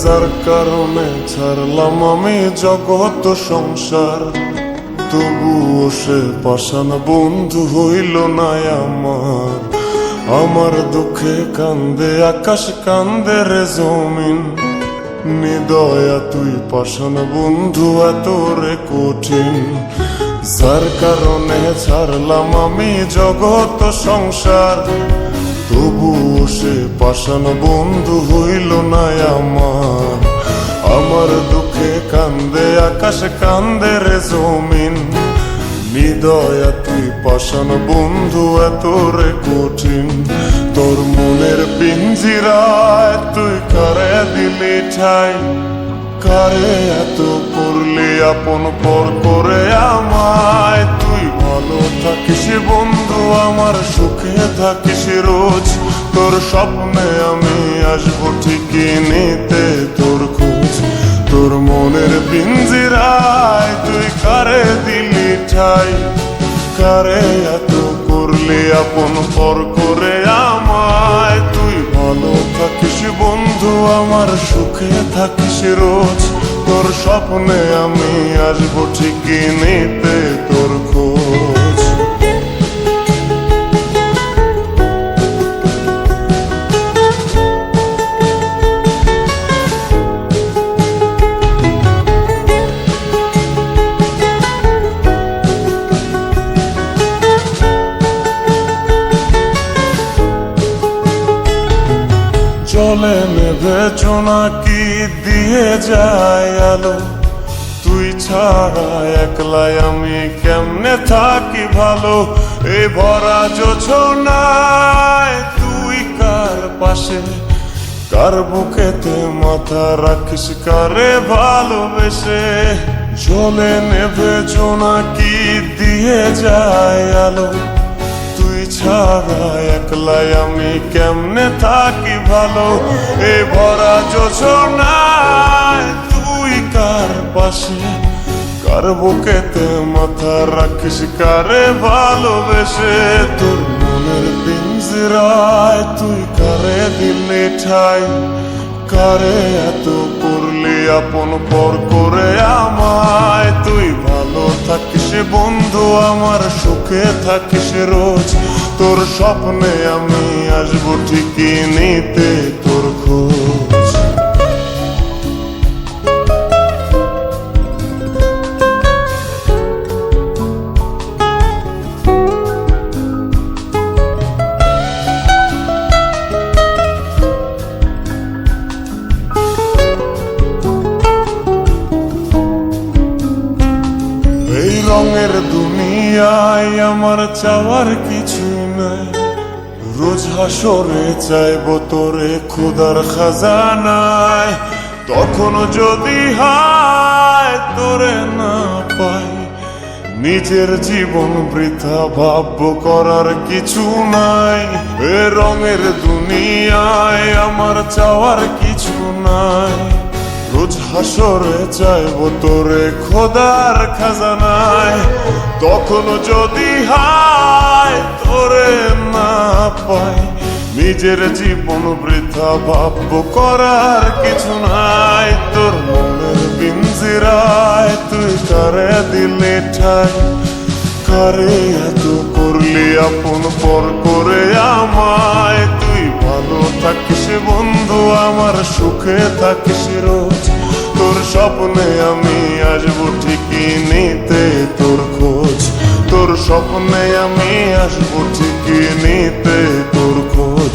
যার কারণে ছাড়লাম আমি জগৎ সংসার, তবুও সে পাষাণ বন্ধু হইল না আমার। আমার দুঃখে কান্দে আকাশ, কান্দে রে জমিন, নিদয়া তুই পাষাণ বন্ধু এত রে কঠিন। যার কারণে ছাড়লাম আমি জগৎ সংসার, তবুও সে পাষাণ বন্ধু হইল না আমার। আমার দুঃখে কান্দে আকাশ, কান্দে রে জমিন, নিদয়া তুই পাষাণ বন্ধু এত রে কঠিন। তোর মনের পিঞ্জিরায় তুই কারে দিলি ঠাই, কারে এত করলি আপন পর করে আমায়। তুই ভালো থাকিস বন্ধু আমার, সুখে থাকিস রোজ, তোর স্বপ্নে আমি আসবো ঠিকই নিতে তোর খোঁজ। তোর মনের পিঞ্জিরায় তুই কারে দিলি ঠাই, কারে এত করলি আপন পর করে আমায়। তুই ভালো থাকিস বন্ধু আমার, সুখে থাকিস রোজ, তোর স্বপ্নে আমি আসবো ঠিকই নিতে তোর খোঁজ। জলে নেভে জোনাকি দিয়ে যায় আলো, তুই ছাড়া একলাই আমি কেমনে থাকি ভালো। এই ভরা জোছনায় তুই কার পাশে, কার বুকেতে মাথা রাখিস কারে ভালোবেসে। জলে নেভে জোনাকি দিয়ে যায় আলো, তুই ছাড়া একলাই আমি কেমনে থাকি ভালো। এ ভরা জোছনায় তুই কার পাশে, কার বুকেতে মাথা রাখিস কারে ভালোবেসে। তোর মনের পিঞ্জিরায় তুই কারে দিলি ঠাই, কারে এত করলি আপন পর করে আমায়। তুই ভালো থাকিস বন্ধু আমার, সুখে থাকিস রোজ, তোর স্বপ্নে আমি আসবো ঠিকই নিতে তোর খোঁজ। রঙের দুনিয়ায় আমার চাওয়ার কিছু নাই, রোজ হাসরে চাইবো তোরে খোদার খাজানায়। তখন যদি হায় তোরে না পাই, নিজের জীবন বৃথা ভাববো করার কিছু নাই। এ রঙের দুনিয়ায় আমার চাওয়ার কিছু নাই, রোজ হাসরে চাইবো তোরে খোদার খাজানায়। তখন যদি হায় তোরে না পাই, নিজের জীবন বৃথা ভাববো করার কিছু নাই। তোর মনের পিঞ্জিরায় তুই কারে দিলি ঠাই, কারে এত করলি আপন পর করে আমায়। তুই ভালো থাকিস বন্ধু আমার, সুখে থাকিস রোজ, তোর স্বপ্নে আমি আসবো ঠিকই নিতে তোর খোঁজ। তোর স্বপ্নে আমি আসবো ঠিকই নিতে তোর খোঁজ।